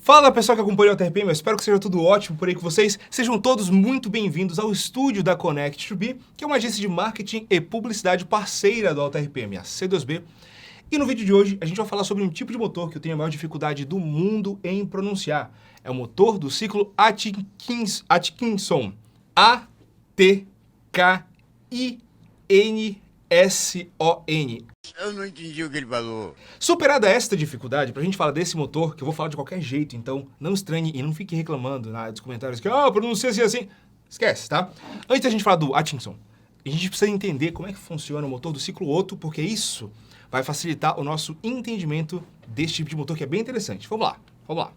Fala pessoal que acompanha o TRPM, eu espero que seja tudo ótimo por aí com vocês. Sejam todos muito bem-vindos ao estúdio da Connect2B, que é uma agência de marketing e publicidade parceira do RPM, a C2B. E no vídeo de hoje a gente vai falar sobre um tipo de motor que eu tenho a maior dificuldade do mundo em pronunciar. É o motor do ciclo Atkinson. A-T-K-I-N-S-O-N. Eu não entendi o que ele falou. Superada esta dificuldade, pra gente falar desse motor, que eu vou falar de qualquer jeito, então não estranhe e não fique reclamando nos comentários que, pronuncia assim. Esquece, tá? Antes da gente falar do Atkinson, a gente precisa entender como é que funciona o motor do ciclo Otto, porque isso vai facilitar o nosso entendimento desse tipo de motor, que é bem interessante. Vamos lá.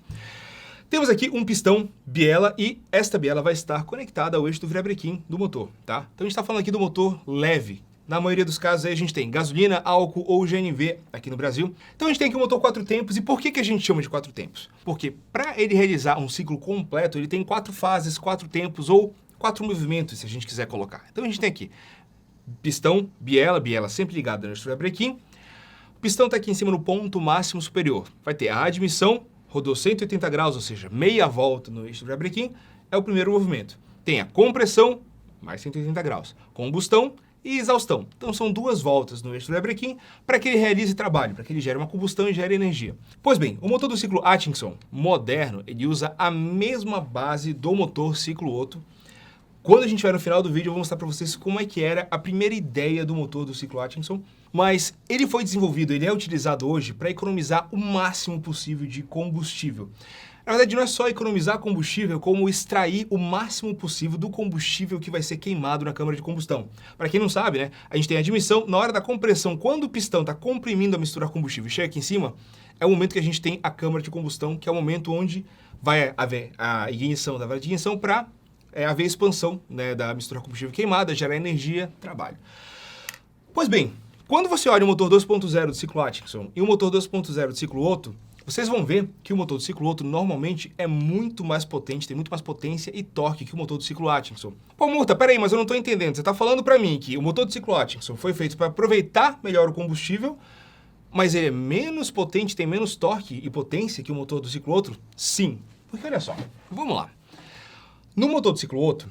Temos aqui um pistão biela e esta biela vai estar conectada ao eixo do virabrequim do motor, tá? Então a gente está falando aqui do motor leve. Na maioria dos casos aí a gente tem gasolina, álcool ou GNV aqui no Brasil. Então a gente tem aqui um motor 4 tempos. E por que a gente chama de 4 tempos? Porque para ele realizar um ciclo completo, ele tem 4 fases, 4 tempos ou 4 movimentos, se a gente quiser colocar. Então a gente tem aqui pistão, biela sempre ligada no eixo do virabrequim. O pistão está aqui em cima no ponto máximo superior. Vai ter a admissão, rodou 180 graus, ou seja, meia volta no eixo do virabrequim, é o primeiro movimento. Tem a compressão, mais 180 graus. Combustão e exaustão. Então são 2 voltas no eixo do virabrequim para que ele realize trabalho, para que ele gere uma combustão e gere energia. Pois bem, o motor do ciclo Atkinson moderno, ele usa a mesma base do motor ciclo Otto. Quando a gente vai no final do vídeo, eu vou mostrar para vocês como é que era a primeira ideia do motor do ciclo Atkinson, mas ele foi desenvolvido, ele é utilizado hoje para economizar o máximo possível de combustível. Na verdade, não é só economizar combustível, como extrair o máximo possível do combustível que vai ser queimado na câmara de combustão. Para quem não sabe, né, a gente tem a admissão, na hora da compressão, quando o pistão está comprimindo a mistura combustível e chega aqui em cima, é o momento que a gente tem a câmara de combustão, que é o momento onde vai haver a ignição da vara de ignição para haver expansão, né, da mistura combustível queimada, gerar energia, trabalho. Pois bem, quando você olha o motor 2.0 do ciclo Atkinson e o motor 2.0 do ciclo Otto, vocês vão ver que o motor do ciclo Otto normalmente é muito mais potente, tem muito mais potência e torque que o motor do ciclo Atkinson. Pô, Murta, peraí, mas eu não estou entendendo. Você está falando para mim que o motor do ciclo Atkinson foi feito para aproveitar melhor o combustível, mas ele é menos potente, tem menos torque e potência que o motor do ciclo Otto? Sim. Porque olha só, vamos lá. No motor do ciclo Otto,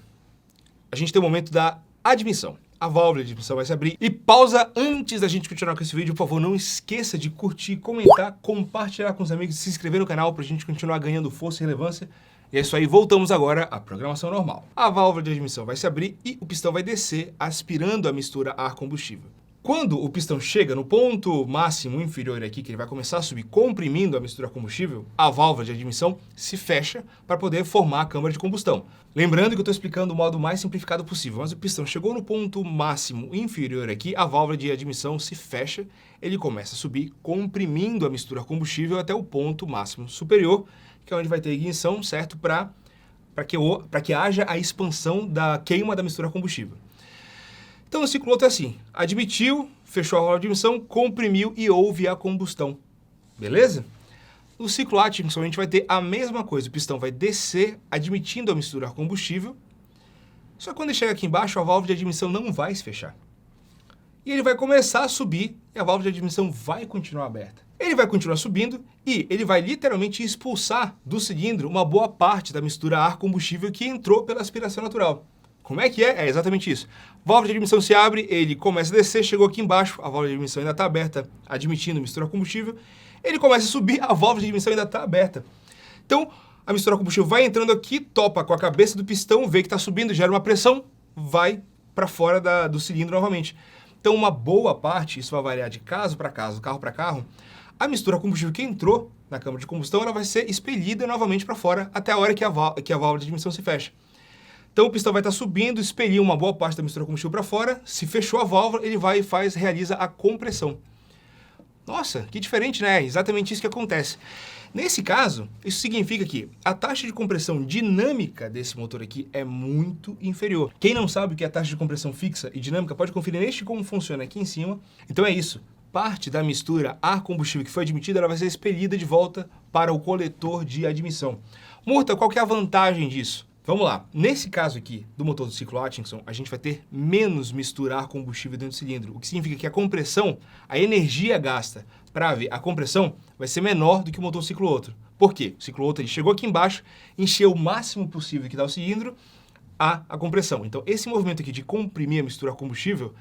a gente tem o momento da admissão. A válvula de admissão vai se abrir. E pausa antes da gente continuar com esse vídeo. Por favor, não esqueça de curtir, comentar, compartilhar com os amigos, se inscrever no canal para a gente continuar ganhando força e relevância. E é isso aí, voltamos agora à programação normal. A válvula de admissão vai se abrir e o pistão vai descer, aspirando a mistura ar-combustível. Quando o pistão chega no ponto máximo inferior aqui, que ele vai começar a subir comprimindo a mistura combustível, a válvula de admissão se fecha para poder formar a câmara de combustão. Lembrando que eu estou explicando o modo mais simplificado possível, mas o pistão chegou no ponto máximo inferior aqui, a válvula de admissão se fecha, ele começa a subir comprimindo a mistura combustível até o ponto máximo superior, que é onde vai ter ignição, certo? Para que haja a expansão da queima da mistura combustível. Então, o ciclo Otto é assim, admitiu, fechou a válvula de admissão, comprimiu e houve a combustão. Beleza? No ciclo Atkinson, a gente vai ter a mesma coisa. O pistão vai descer, admitindo a mistura a combustível. Só que quando ele chega aqui embaixo, a válvula de admissão não vai se fechar. E ele vai começar a subir e a válvula de admissão vai continuar aberta. Ele vai continuar subindo e ele vai literalmente expulsar do cilindro uma boa parte da mistura ar-combustível que entrou pela aspiração natural. Como é que é? É exatamente isso. Válvula de admissão se abre, ele começa a descer, chegou aqui embaixo, a válvula de admissão ainda está aberta, admitindo mistura combustível. Ele começa a subir, a válvula de admissão ainda está aberta. Então, a mistura combustível vai entrando aqui, topa com a cabeça do pistão, vê que está subindo, gera uma pressão, vai para fora do cilindro novamente. Então, uma boa parte, isso vai variar de caso para caso, carro para carro, a mistura combustível que entrou na câmara de combustão, ela vai ser expelida novamente para fora até a hora que a válvula de admissão se fecha. Então o pistão vai estar subindo, expeliu uma boa parte da mistura combustível para fora, se fechou a válvula, ele vai e realiza a compressão. Nossa, que diferente, né? É exatamente isso que acontece. Nesse caso, isso significa que a taxa de compressão dinâmica desse motor aqui é muito inferior. Quem não sabe o que é a taxa de compressão fixa e dinâmica, pode conferir neste como funciona aqui em cima. Então é isso. Parte da mistura ar-combustível que foi admitida, ela vai ser expelida de volta para o coletor de admissão. Murta, qual que é a vantagem disso? Vamos lá, nesse caso aqui do motor do ciclo Atkinson, a gente vai ter menos mistura ar-combustível dentro do cilindro, o que significa que a compressão, a energia gasta para haver a compressão vai ser menor do que o motor ciclo Otto. Por quê? O ciclo Otto ele chegou aqui embaixo, encheu o máximo possível que dá o cilindro a compressão. Então, esse movimento aqui de comprimir a mistura a combustível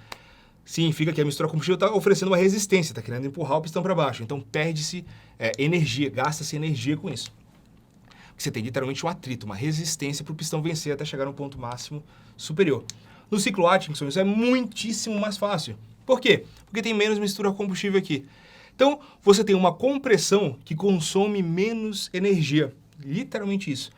significa que a mistura a combustível está oferecendo uma resistência, está querendo empurrar o pistão para baixo. Então, perde-se energia, gasta-se energia com isso. Você tem literalmente um atrito, uma resistência para o pistão vencer até chegar no ponto máximo superior. No ciclo Atkinson, isso é muitíssimo mais fácil. Por quê? Porque tem menos mistura a combustível aqui. Então, você tem uma compressão que consome menos energia. Literalmente isso.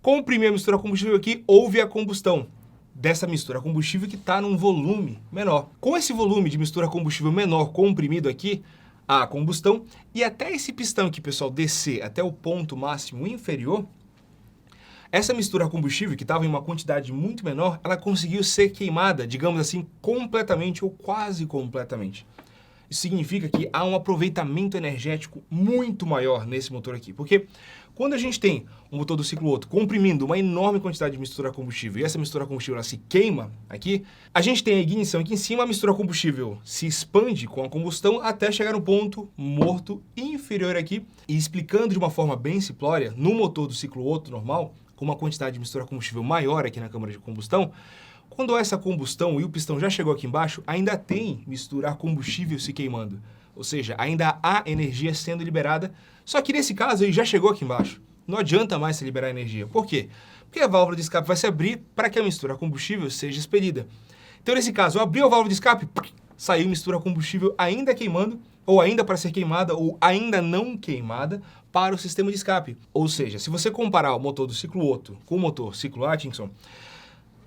Comprimir a mistura a combustível aqui, houve a combustão dessa mistura a combustível que está num volume menor. Com esse volume de mistura a combustível menor comprimido aqui, a combustão, e até esse pistão aqui, pessoal, descer até o ponto máximo inferior, essa mistura a combustível, que estava em uma quantidade muito menor, ela conseguiu ser queimada, digamos assim, completamente ou quase completamente. Isso significa que há um aproveitamento energético muito maior nesse motor aqui. Porque quando a gente tem um motor do ciclo Otto comprimindo uma enorme quantidade de mistura a combustível e essa mistura a combustível ela se queima aqui, a gente tem a ignição aqui em cima, a mistura a combustível se expande com a combustão até chegar no ponto morto inferior aqui. E explicando de uma forma bem simplória, no motor do ciclo Otto normal, com uma quantidade de mistura a combustível maior aqui na câmara de combustão, quando essa combustão e o pistão já chegou aqui embaixo, ainda tem mistura a combustível se queimando. Ou seja, ainda há energia sendo liberada, só que nesse caso ele já chegou aqui embaixo. Não adianta mais se liberar energia. Por quê? Porque a válvula de escape vai se abrir para que a mistura a combustível seja expelida. Então, nesse caso, abriu a válvula de escape, saiu mistura a combustível ainda queimando, ou ainda para ser queimada, ou ainda não queimada, para o sistema de escape. Ou seja, se você comparar o motor do ciclo Otto com o motor ciclo Atkinson,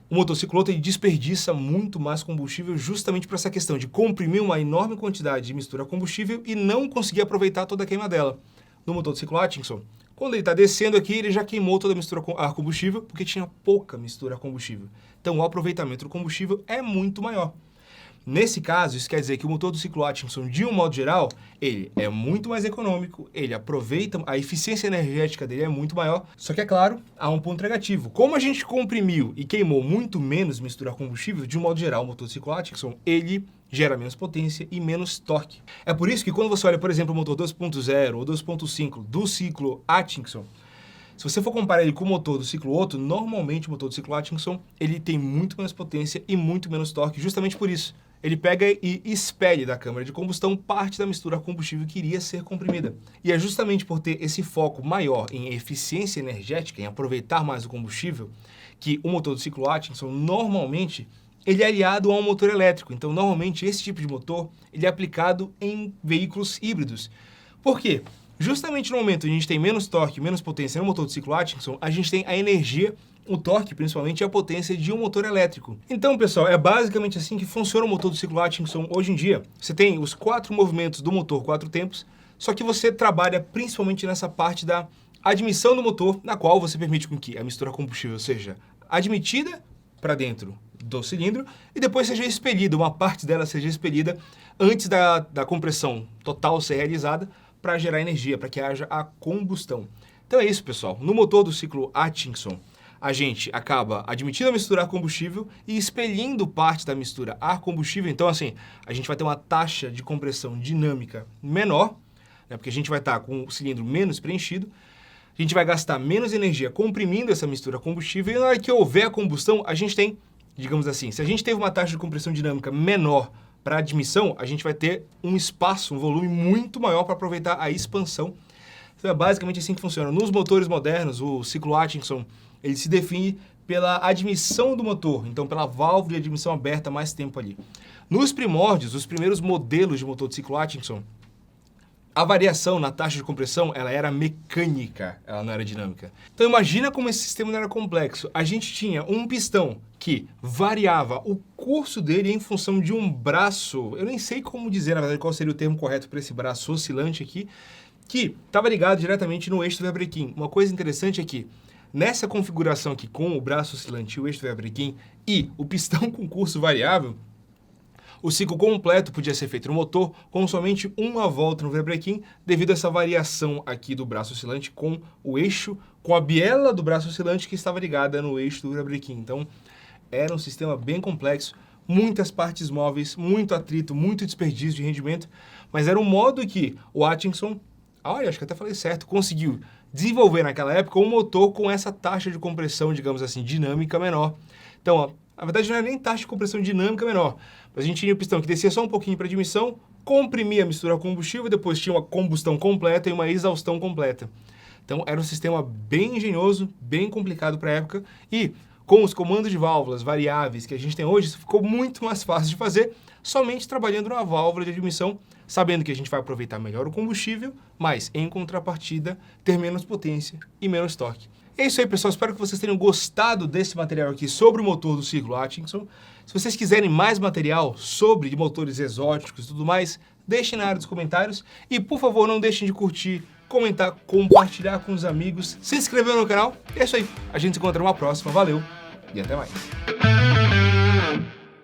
o motor ciclo Otto ele desperdiça muito mais combustível justamente por essa questão de comprimir uma enorme quantidade de mistura a combustível e não conseguir aproveitar toda a queima dela. No motor do ciclo Atkinson, quando ele está descendo aqui, ele já queimou toda a mistura a combustível porque tinha pouca mistura a combustível. Então, o aproveitamento do combustível é muito maior. Nesse caso, isso quer dizer que o motor do ciclo Atkinson, de um modo geral, ele é muito mais econômico, ele aproveita, a eficiência energética dele é muito maior, só que é claro, há um ponto negativo. Como a gente comprimiu e queimou muito menos mistura a combustível, de um modo geral, o motor do ciclo Atkinson, ele gera menos potência e menos torque. É por isso que quando você olha, por exemplo, o motor 2.0 ou 2.5 do ciclo Atkinson, se você for comparar ele com o motor do ciclo Otto, normalmente o motor do ciclo Atkinson, ele tem muito menos potência e muito menos torque, justamente por isso. Ele pega e expele da câmara de combustão parte da mistura a combustível que iria ser comprimida. E é justamente por ter esse foco maior em eficiência energética, em aproveitar mais o combustível, que o motor do ciclo Atkinson, normalmente, ele é aliado a um motor elétrico. Então, normalmente, esse tipo de motor, ele é aplicado em veículos híbridos. Por quê? Justamente no momento em que a gente tem menos torque, menos potência no motor do ciclo Atkinson, a gente tem a energia, o torque, principalmente, e a potência de um motor elétrico. Então, pessoal, é basicamente assim que funciona o motor do ciclo Atkinson hoje em dia. Você tem os 4 movimentos do motor 4 tempos, só que você trabalha principalmente nessa parte da admissão do motor, na qual você permite com que a mistura a combustível seja admitida para dentro do cilindro e depois seja expelida, uma parte dela seja expelida antes da compressão total ser realizada para gerar energia, para que haja a combustão. Então é isso, pessoal. No motor do ciclo Atkinson, a gente acaba admitindo a mistura a combustível e expelindo parte da mistura a combustível. Então, assim, a gente vai ter uma taxa de compressão dinâmica menor, né, porque a gente vai estar com o cilindro menos preenchido, a gente vai gastar menos energia comprimindo essa mistura a combustível e na hora que houver a combustão, a gente tem, digamos assim, se a gente teve uma taxa de compressão dinâmica menor para admissão, a gente vai ter um espaço, um volume muito maior para aproveitar a expansão. Então é basicamente assim que funciona. Nos motores modernos, o ciclo Atkinson, ele se define pela admissão do motor, então pela válvula de admissão aberta mais tempo ali. Nos primórdios, os primeiros modelos de motor de ciclo Atkinson, a variação na taxa de compressão, ela era mecânica, ela não era dinâmica. Então imagina como esse sistema não era complexo. A gente tinha um pistão que variava o curso dele em função de um braço, eu nem sei como dizer, na verdade, qual seria o termo correto para esse braço oscilante aqui, que estava ligado diretamente no eixo do Vebrequim. Uma coisa interessante é que, nessa configuração aqui com o braço oscilante, o eixo do Vebrequim e o pistão com curso variável, o ciclo completo podia ser feito no motor com somente uma volta no Vebrequim, devido a essa variação aqui do braço oscilante com o eixo, com a biela do braço oscilante que estava ligada no eixo do Vebrequim. Então, era um sistema bem complexo, muitas partes móveis, muito atrito, muito desperdício de rendimento, mas era um modo que o Atkinson, olha, acho que até falei certo, conseguiu desenvolver naquela época um motor com essa taxa de compressão, digamos assim, dinâmica menor. Então, ó, na verdade não era nem taxa de compressão dinâmica menor, mas a gente tinha o pistão que descia só um pouquinho para admissão, comprimia a mistura a combustível, depois tinha uma combustão completa e uma exaustão completa. Então era um sistema bem engenhoso, bem complicado para a época, e com os comandos de válvulas variáveis que a gente tem hoje, isso ficou muito mais fácil de fazer, somente trabalhando na válvula de admissão, sabendo que a gente vai aproveitar melhor o combustível, mas em contrapartida ter menos potência e menos torque. É isso aí, pessoal. Espero que vocês tenham gostado desse material aqui sobre o motor do ciclo Atkinson. Se vocês quiserem mais material sobre motores exóticos e tudo mais, deixem na área dos comentários. E, por favor, não deixem de curtir, comentar, compartilhar com os amigos, se inscrever no canal. É isso aí. A gente se encontra numa próxima. Valeu e até mais.